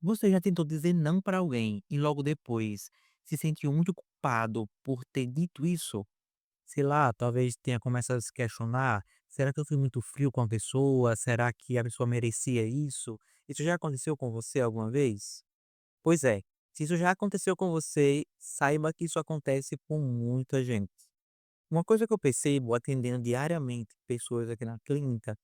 Você já tentou dizer não para alguém e logo depois se sentiu muito culpado por ter dito isso? Sei lá, talvez tenha começado a se questionar: "Será que eu fui muito frio com a pessoa? Será que a pessoa merecia isso?" Isso já aconteceu com você alguma vez? Pois é, se isso já aconteceu com você, saiba que isso acontece com muita gente. Uma coisa que eu percebo atendendo diariamente pessoas aqui na clínica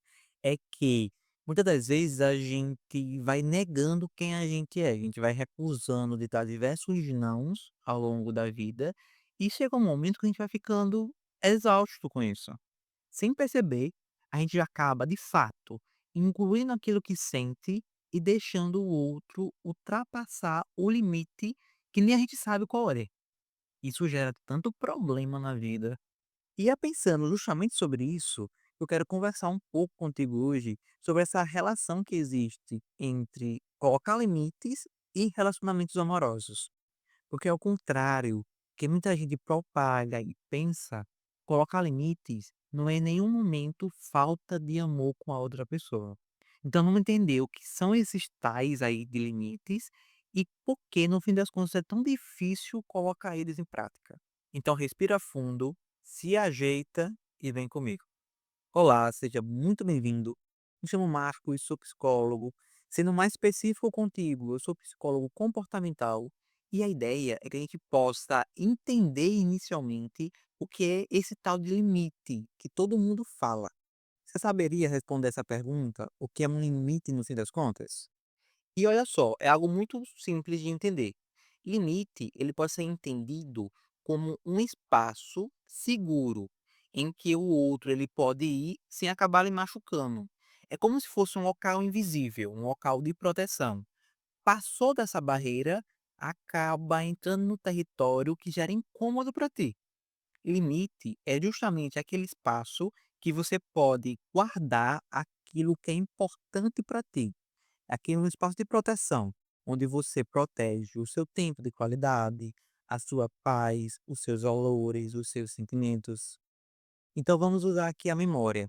é que muitas das vezes a gente vai negando quem a gente vai recusando de dar diversos nãos ao longo da vida e chega um momento que a gente vai ficando exausto com isso. Sem perceber, a gente acaba de fato incluindo aquilo que sente e deixando o outro ultrapassar o limite que nem a gente sabe qual é. Isso gera tanto problema na vida e é pensando justamente sobre isso, eu quero conversar um pouco contigo hoje sobre essa relação que existe entre colocar limites e relacionamentos amorosos. Porque ao contrário, que muita gente propaga e pensa, colocar limites não é em nenhum momento falta de amor com a outra pessoa. Então vamos entender o que são esses tais aí de limites e por que no fim das contas é tão difícil colocar eles em prática. Então respira fundo, se ajeita e vem comigo. Olá, seja muito bem-vindo. Me chamo Marcos, sou psicólogo. Sendo mais específico contigo, eu sou psicólogo comportamental e a ideia é que a gente possa entender inicialmente o que é esse tal de limite que todo mundo fala. Você saberia responder essa pergunta? O que é um limite no fim das contas? E olha só, é algo muito simples de entender. Limite, ele pode ser entendido como um espaço seguro em que o outro ele pode ir sem acabar lhe machucando. É como se fosse um local invisível, um local de proteção. Passou dessa barreira, acaba entrando no território que gera incômodo para ti. Limite é justamente aquele espaço que você pode guardar aquilo que é importante para ti. Aqui é um espaço de proteção, onde você protege o seu tempo de qualidade, a sua paz, os seus valores, os seus sentimentos. Então vamos usar aqui a memória.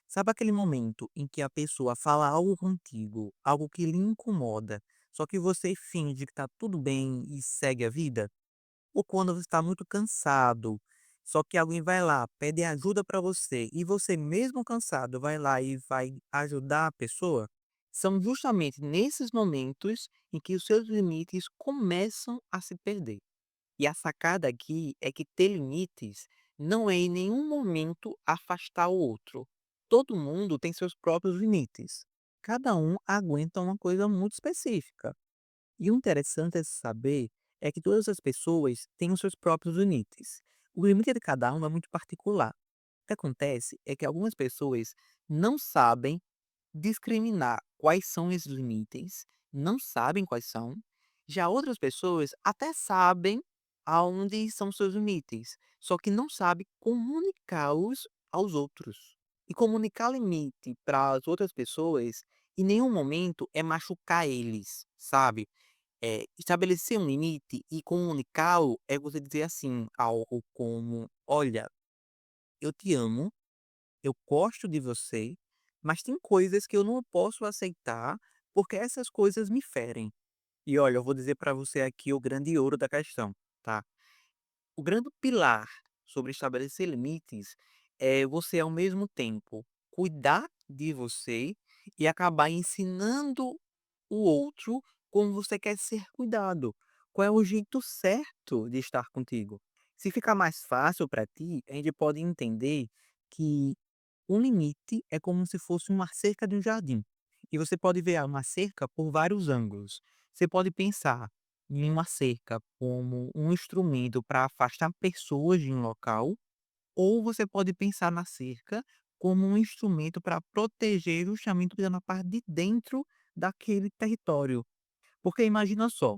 Sabe aquele momento em que a pessoa fala algo contigo, algo que lhe incomoda, só que você finge que está tudo bem e segue a vida? Ou quando você está muito cansado, só que alguém vai lá, pede ajuda para você e você mesmo cansado vai lá e vai ajudar a pessoa, são justamente nesses momentos em que os seus limites começam a se perder. E a sacada aqui é que ter limites não é em nenhum momento afastar o outro. Todo mundo tem seus próprios limites. Cada um aguenta uma coisa muito específica. E o interessante é saber é que todas as pessoas têm os seus próprios limites. O limite de cada um é muito particular. O que acontece é que algumas pessoas não sabem discriminar quais são esses limites, não sabem quais são. Já outras pessoas até sabem aonde são seus limites, só que não sabem comunicá-los aos outros. E comunicar limite para as outras pessoas em nenhum momento é machucar eles, sabe? Estabelecer um limite e comunicá-lo é você dizer assim, algo como: "Olha, eu te amo, eu gosto de você, mas tem coisas que eu não posso aceitar, porque essas coisas me ferem". E olha, eu vou dizer para você aqui o grande ouro da questão, tá? O grande pilar sobre estabelecer limites é você, ao mesmo tempo, cuidar de você e acabar ensinando o outro como você quer ser cuidado. Qual é o jeito certo de estar contigo? Se ficar mais fácil para ti, a gente pode entender que um limite é como se fosse uma cerca de um jardim. E você pode ver uma cerca por vários ângulos. Você pode pensar em uma cerca como um instrumento para afastar pessoas de um local, ou você pode pensar na cerca como um instrumento para proteger justamente na parte de dentro daquele território. Porque imagina só,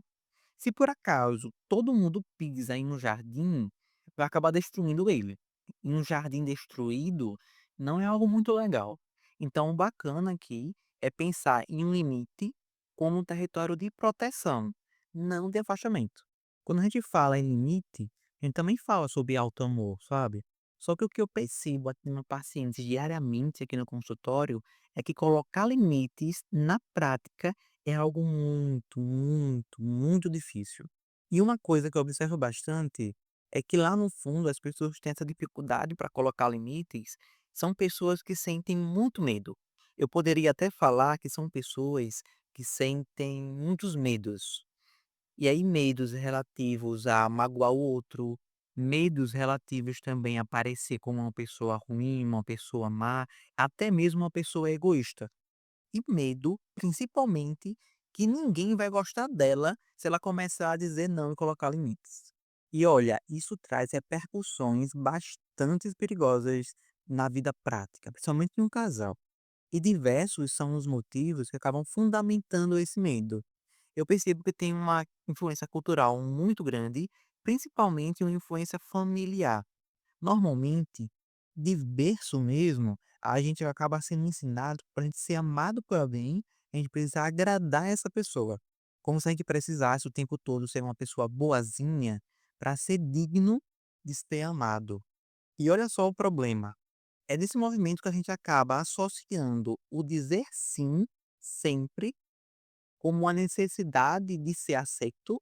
se por acaso todo mundo pisa em um jardim, vai acabar destruindo ele. E um jardim destruído não é algo muito legal. Então, o bacana aqui é pensar em um limite como um território de proteção, não de afastamento. Quando a gente fala em limite, a gente também fala sobre alto amor, sabe? Só que o que eu percebo aqui no paciente diariamente aqui no consultório é que colocar limites na prática é algo muito, muito, muito difícil. E uma coisa que eu observo bastante é que lá no fundo as pessoas que têm essa dificuldade para colocar limites são pessoas que sentem muito medo. Eu poderia até falar que são pessoas que sentem muitos medos. E aí medos relativos a magoar o outro, medos relativos também a parecer como uma pessoa ruim, uma pessoa má, até mesmo uma pessoa egoísta. E medo, principalmente, que ninguém vai gostar dela se ela começar a dizer não e colocar limites. E olha, isso traz repercussões bastante perigosas na vida prática, principalmente em um casal. E diversos são os motivos que acabam fundamentando esse medo. Eu percebo que tem uma influência cultural muito grande, principalmente uma influência familiar. Normalmente, de berço mesmo, a gente acaba sendo ensinado para a gente ser amado por alguém, a gente precisa agradar essa pessoa. Como se a gente precisasse o tempo todo ser uma pessoa boazinha para ser digno de ser amado. E olha só o problema. É nesse movimento que a gente acaba associando o dizer sim sempre como uma necessidade de ser aceito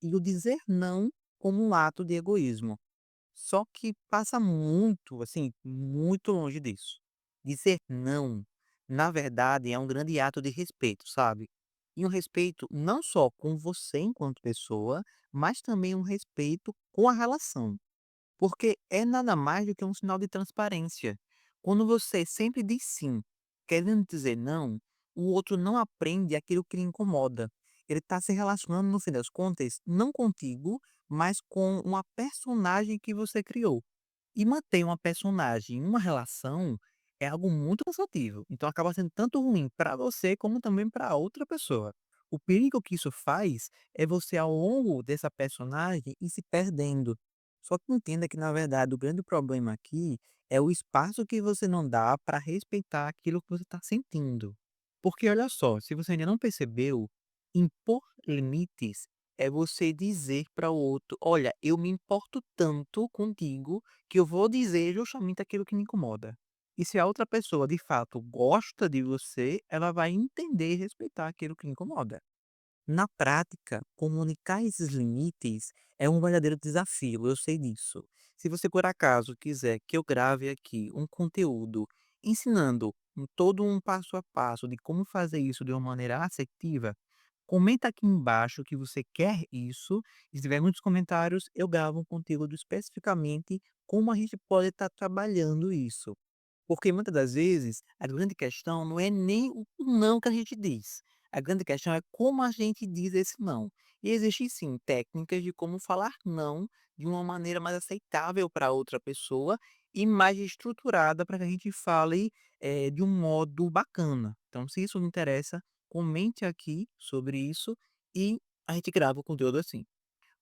e o dizer não como um ato de egoísmo. Só que passa muito, assim, muito longe disso. Dizer não, na verdade, é um grande ato de respeito, sabe? E um respeito não só com você enquanto pessoa, mas também um respeito com a relação. Porque é nada mais do que um sinal de transparência. Quando você sempre diz sim, querendo dizer não, o outro não aprende aquilo que lhe incomoda. Ele está se relacionando, no fim das contas, não contigo, mas com uma personagem que você criou. E manter uma personagem em uma relação é algo muito cansativo. Então acaba sendo tanto ruim para você como também para outra pessoa. O perigo que isso faz é você, ao longo dessa personagem, ir se perdendo. Só que entenda que, na verdade, o grande problema aqui é o espaço que você não dá para respeitar aquilo que você está sentindo. Porque olha só, se você ainda não percebeu, impor limites é você dizer para o outro: olha, eu me importo tanto contigo que eu vou dizer justamente aquilo que me incomoda. E se a outra pessoa de fato gosta de você, ela vai entender e respeitar aquilo que incomoda. Na prática, comunicar esses limites é um verdadeiro desafio, eu sei disso. Se você por acaso quiser que eu grave aqui um conteúdo ensinando todo um passo a passo de como fazer isso de uma maneira assertiva, comenta aqui embaixo que você quer isso, e se tiver muitos comentários, eu gravo um conteúdo especificamente como a gente pode estar trabalhando isso. Porque muitas das vezes a grande questão não é nem o não que a gente diz, a grande questão é como a gente diz esse não. E existem sim técnicas de como falar não de uma maneira mais aceitável para outra pessoa e mais estruturada para que a gente fale, de um modo bacana. Então se isso lhe interessa, comente aqui sobre isso e a gente grava o conteúdo assim.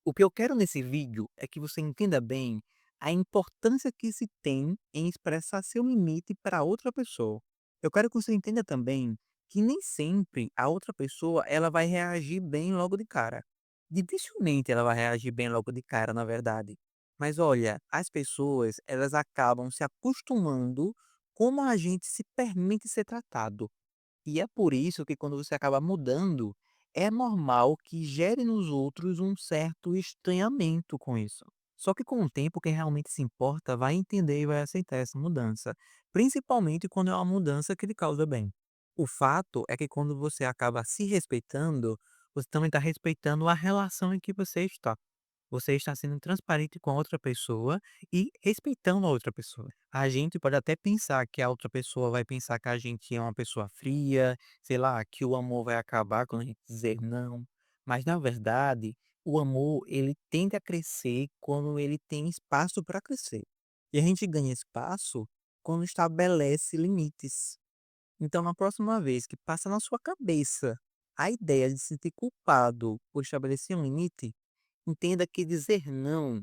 O que eu quero nesse vídeo é que você entenda bem a importância que se tem em expressar seu limite para outra pessoa. Eu quero que você entenda também que nem sempre a outra pessoa ela vai reagir bem logo de cara. Dificilmente ela vai reagir bem logo de cara, na verdade. Mas olha, as pessoas elas acabam se acostumando como a gente se permite ser tratado. E é por isso que quando você acaba mudando, é normal que gere nos outros um certo estranhamento com isso. Só que com o tempo, quem realmente se importa vai entender e vai aceitar essa mudança, principalmente quando é uma mudança que lhe causa bem. O fato é que quando você acaba se respeitando, você também está respeitando a relação em que você está. Você está sendo transparente com a outra pessoa e respeitando a outra pessoa. A gente pode até pensar que a outra pessoa vai pensar que a gente é uma pessoa fria, sei lá, que o amor vai acabar quando a gente dizer não. Mas na verdade, o amor ele tende a crescer quando ele tem espaço para crescer. E a gente ganha espaço quando estabelece limites. Então, na próxima vez que passa na sua cabeça a ideia de se sentir culpado por estabelecer um limite, entenda que dizer não,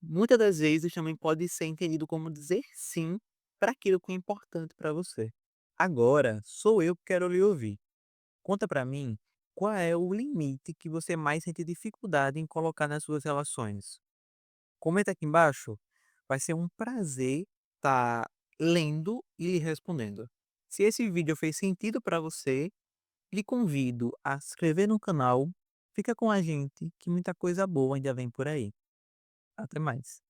muitas das vezes também pode ser entendido como dizer sim para aquilo que é importante para você. Agora, sou eu que quero lhe ouvir. Conta para mim qual é o limite que você mais sente dificuldade em colocar nas suas relações. Comenta aqui embaixo, vai ser um prazer estar lendo e lhe respondendo. Se esse vídeo fez sentido para você, Lhe convido a se inscrever no canal. Fica com a gente que muita coisa boa ainda vem por aí. Até mais.